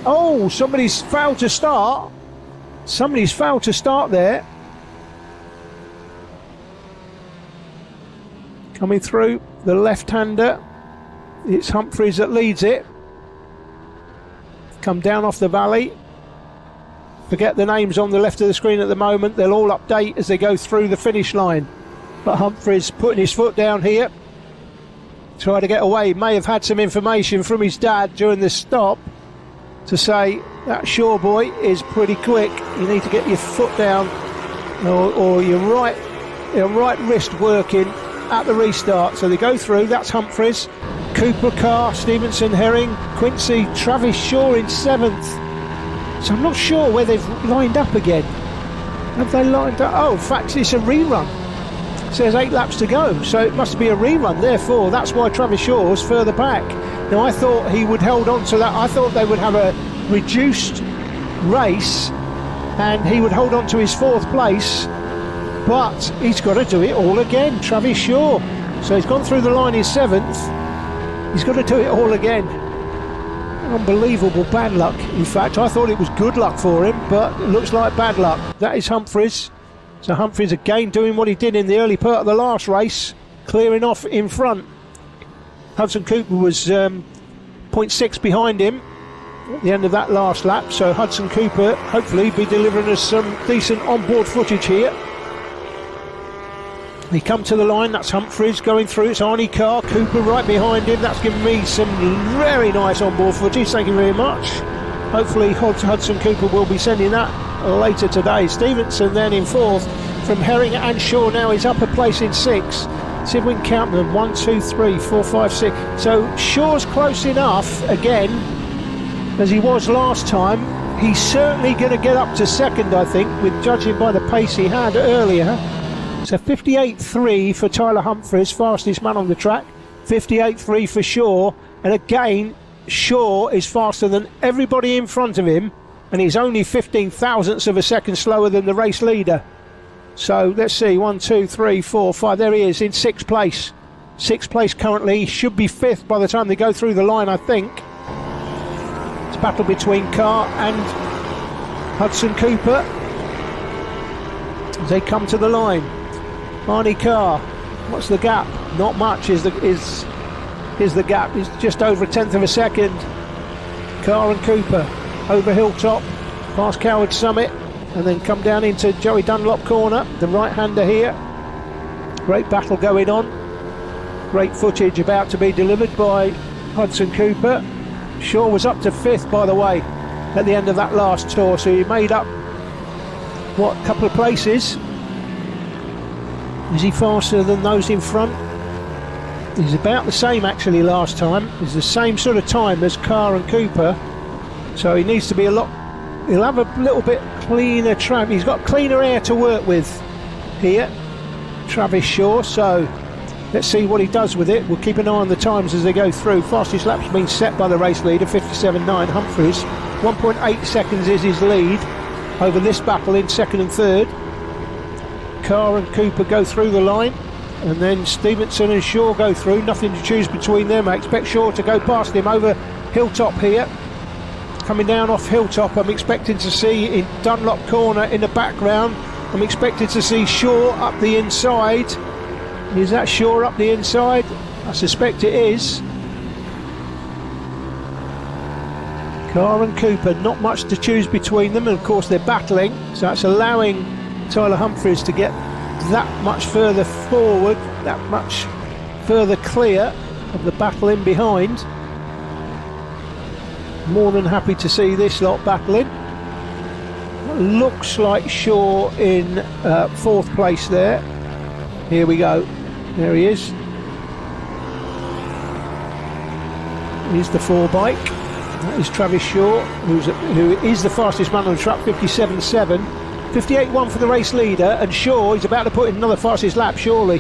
Oh, somebody's failed to start. Somebody's failed to start there. Coming through, the left-hander. It's Humphries that leads it. Come down off the valley. Forget the names on the left of the screen at the moment. They'll all update as they go through the finish line. But Humphries putting his foot down here. Try to get away. May have had some information from his dad during the stop to say that Shaw boy is pretty quick. You need to get your foot down or your right wrist working at the restart. So they go through. That's Humphries, Cooper, Carr, Stevenson, Herring, Quincy, Travis Shaw in 7th. So I'm not sure where they've lined up again. Have they lined up? Oh, in fact, it's a rerun. It says 8 laps to go, so it must be a rerun. Therefore, that's why Travis Shaw's further back. Now, I thought he would hold on to that. I thought they would have a reduced race and he would hold on to his 4th place, but he's got to do it all again, Travis Shaw. So he's gone through the line in 7th. He's got to do it all again. Unbelievable bad luck. In fact, I thought it was good luck for him, but it looks like bad luck. That is Humphries. So Humphries again doing what he did in the early part of the last race, clearing off in front. Hudson Cooper was 0.6 behind him at the end of that last lap, so Hudson Cooper hopefully be delivering us some decent onboard footage here. They come to the line, that's Humphries going through, it's Arnie Carr, Cooper right behind him. That's given me some very nice onboard footage, thank you very much. Hopefully Hudson Cooper will be sending that later today. Stevenson then in 4th from Herring and Shaw. Now he's up a place in 6th. See if we can count them. 1, 2, 3, 4, 5, 6. So Shaw's close enough again as he was last time. He's certainly going to get up to 2nd, I think, with judging by the pace he had earlier. So 58.3 for Tyler Humphries, fastest man on the track. 58.3 for Shaw, and again Shaw is faster than everybody in front of him, and he's only 15 thousandths of a second slower than the race leader. So let's see, 1, 2, 3, 4, 5. There he is in 6th place. 6th place currently. He should be 5th by the time they go through the line, I think. It's a battle between Carr and Hudson Cooper as they come to the line. Arnie Carr, what's the gap? Not much is the gap. It's just over 1/10 of a second. Carr and Cooper over Hilltop, past Coward Summit, and then come down into Joey Dunlop corner, the right-hander here. Great battle going on. Great footage about to be delivered by Hudson Cooper. Shaw was up to 5th, by the way, at the end of that last tour, so he made up, what, a couple of places. Is he faster than those in front? He's about the same actually last time. He's the same sort of time as Carr and Cooper, so he needs to be a lot, he'll have a little bit cleaner track. He's got cleaner air to work with here, Travis Shaw, so let's see what he does with it. We'll keep an eye on the times as they go through. Fastest lap's been set by the race leader, 57.9. Humphries, 1.8 seconds is his lead over this battle in 2nd and 3rd. Carr and Cooper go through the line, and then Stevenson and Shaw go through. Nothing to choose between them. I expect Shaw to go past him over Hilltop here. Coming down off Hilltop, I'm expecting to see in Dunlop corner in the background, I'm expecting to see Shaw up the inside. Is that Shaw up the inside? I suspect it is. Carr and Cooper, not much to choose between them, and of course they're battling, so that's allowing Tyler Humphries to get that much further forward, that much further clear of the battle in behind. More than happy to see this lot battling. Looks like Shaw in 4th place there. Here we go. There he is. Here's the 4 bike. That is Travis Shaw, who is the fastest man on the track, 57.7. 58.1 for the race leader, and Shaw is about to put in another fastest lap, surely.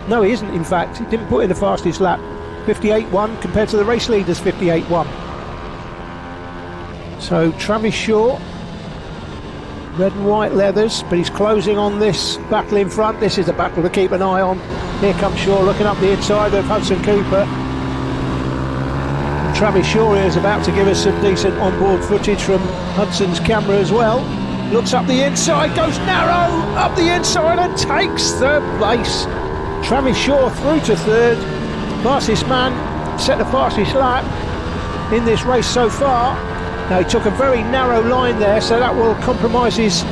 No, he isn't, in fact. He didn't put in the fastest lap. 58.1 compared to the race leader's 58.1. So Travis Shaw, red and white leathers, but he's closing on this battle in front. This is a battle to keep an eye on. Here comes Shaw looking up the inside of Hudson Cooper. Travis Shaw here is about to give us some decent onboard footage from Hudson's camera as well. Looks up the inside, goes narrow up the inside and takes third place. Travis Shaw through to third. Fastest man, set the fastest lap in this race so far. Now he took a very narrow line there, so that will compromise his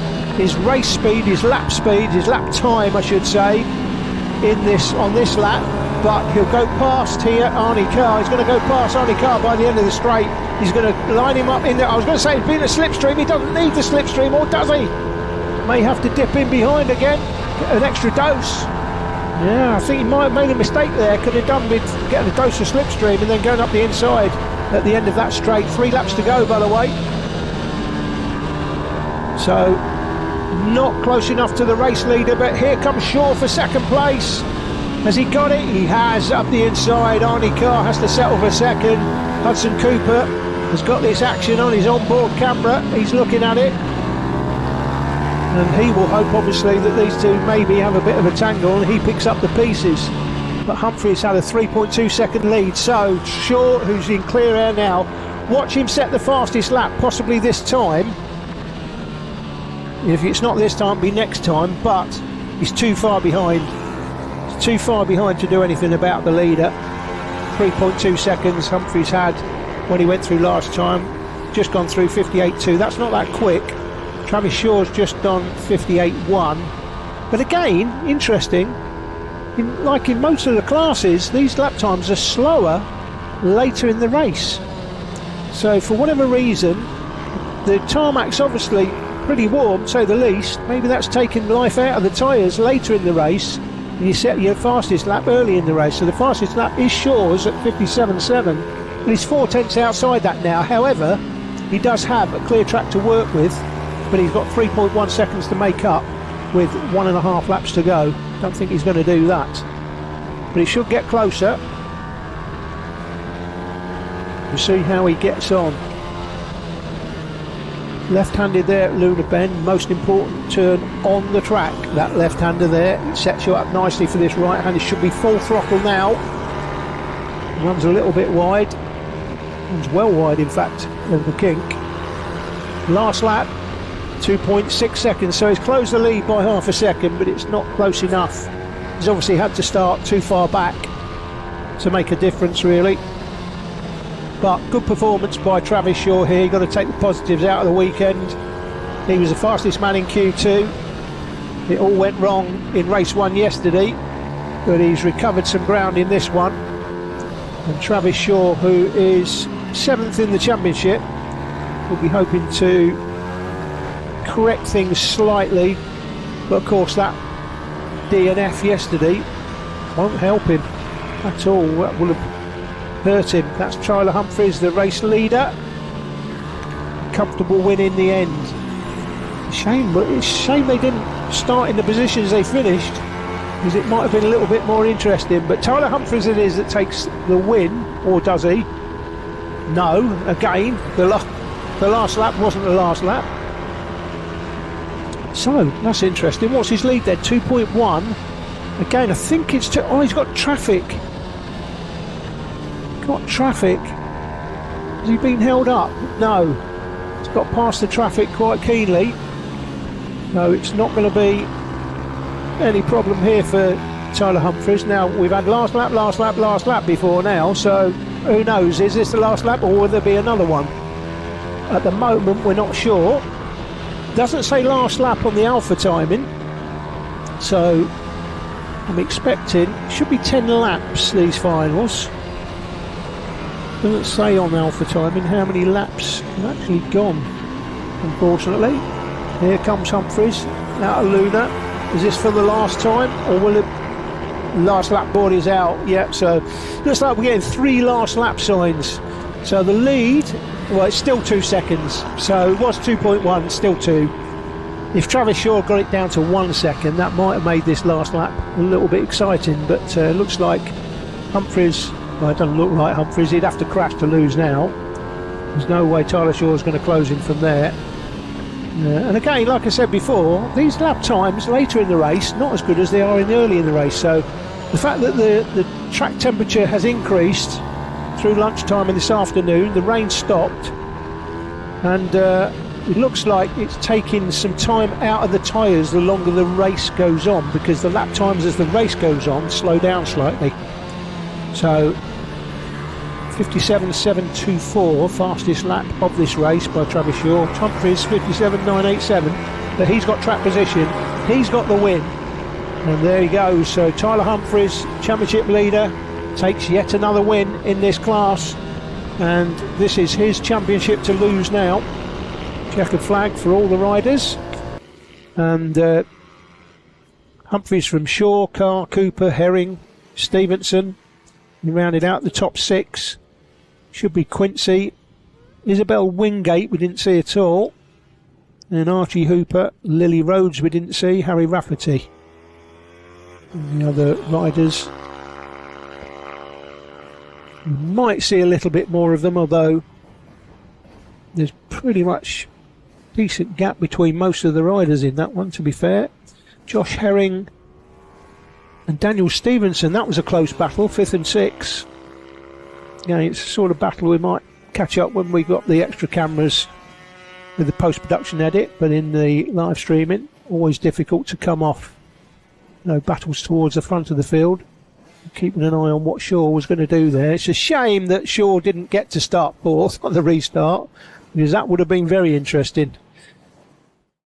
race speed, his lap time I should say, on this lap. But he'll go past here Arnie Carr. He's going to go past Arnie Carr by the end of the straight. He's going to line him up in there. I was going to say he's been a slipstream. He doesn't need the slipstream, or does he? May have to dip in behind again, get an extra dose. Yeah, I think he might have made a mistake there. Could have done with getting a dose of slipstream and then going up the inside at the end of that straight. 3 laps to go, by the way. So not close enough to the race leader, but here comes Shaw for second place. Has he got it? He has, up the inside. Arnie Carr has to settle for second. Hudson Cooper has got this action on his onboard camera. He's looking at it. And he will hope, obviously, that these two maybe have a bit of a tangle and he picks up the pieces. But Humphries had a 3.2 second lead. So Shaw, who's in clear air now, watch him set the fastest lap, possibly this time. If it's not this time, it'll be next time. But he's too far behind. Too far behind to do anything about the leader. 3.2 seconds Humphries had when he went through last time. Just gone through 58.2. That's not that quick. Travis Shaw's just done 58.1. But again, interesting, like in most of the classes, these lap times are slower later in the race. So for whatever reason, the tarmac's obviously pretty warm, to say the least. Maybe that's taken life out of the tyres later in the race. And you set your fastest lap early in the race. So the fastest lap is Shaw's at 57.7, and he's 4/10 outside that now. However, he does have a clear track to work with, but he's got 3.1 seconds to make up with 1.5 laps to go. Don't think he's going to do that, but he should get closer. We'll see how he gets on. Left-handed there at Luna Bend, most important turn on the track. That left-hander there, it sets you up nicely for this right-hander. Should be full throttle now. Runs a little bit wide. Runs well wide, in fact, of the kink. Last lap, 2.6 seconds, so he's closed the lead by half a second, but it's not close enough. He's obviously had to start too far back to make a difference, really. But good performance by Travis Shaw here. You've got to take the positives out of the weekend. He was the fastest man in Q2. It all went wrong in race 1 yesterday, but he's recovered some ground in this one. And Travis Shaw, who is 7th in the championship, will be hoping to correct things slightly. But of course that DNF yesterday won't help him at all. That will have hurt him. That's Tyler Humphries, the race leader. Comfortable win in the end. Shame, but it's a shame they didn't start in the positions they finished, because it might have been a little bit more interesting. But Tyler Humphries it is that takes the win, or does he? No, again, the last lap wasn't the last lap. So that's interesting. What's his lead there? 2.1. Again, I think it's oh, he's got traffic. Got traffic. Has he been held up? No. He's got past the traffic quite keenly. No, it's not going to be any problem here for Tyler Humphries. Now, we've had last lap before now, so who knows? Is this the last lap, or will there be another one? At the moment, we're not sure. Doesn't say last lap on the alpha timing, so I'm expecting should be 10 laps, these finals. Doesn't say on alpha timing how many laps have actually gone, unfortunately. Here comes Humphries out of Luna. Is this for the last time, or will it? Last lap board is out. Yeah, so looks like we're getting 3 last lap signs. So the lead, well, it's still 2 seconds. So it was 2.1, still 2. If Travis Shaw got it down to 1 second, that might have made this last lap a little bit exciting. But it looks like Humphries. Well, it doesn't look like Humphries. He'd have to crash to lose now. There's no way Tyler Shaw's going to close him from there. And again, like I said before, these lap times later in the race not as good as they are early in the race. So the fact that the track temperature has increased through lunchtime and this afternoon. The rain stopped, and it looks like it's taking some time out of the tyres the longer the race goes on, because the lap times as the race goes on slow down slightly. So 57.724, fastest lap of this race by Travis Shaw. Humphries 57.987, but he's got track position, he's got the win, and there he goes. So Tyler Humphries, championship leader, takes yet another win in this class, and this is his championship to lose now. Checkered flag for all the riders, and Humphries from Shaw, Carr, Cooper, Herring, Stevenson. He rounded out the top 6. Should be Quincy, Isabel Wingate we didn't see at all, and Archie Hooper, Lily Rhodes we didn't see, Harry Rafferty. And the other riders, you might see a little bit more of them, although there's pretty much decent gap between most of the riders in that one, to be fair. Josh Herring and Daniel Stevenson, that was a close battle, 5th and 6th. Yeah, it's the sort of battle we might catch up when we got the extra cameras with the post-production edit, but in the live streaming, always difficult to come off, you know, battles towards the front of the field. Keeping an eye on what Shaw was going to do there. It's a shame that Shaw didn't get to start 4th on the restart, because that would have been very interesting.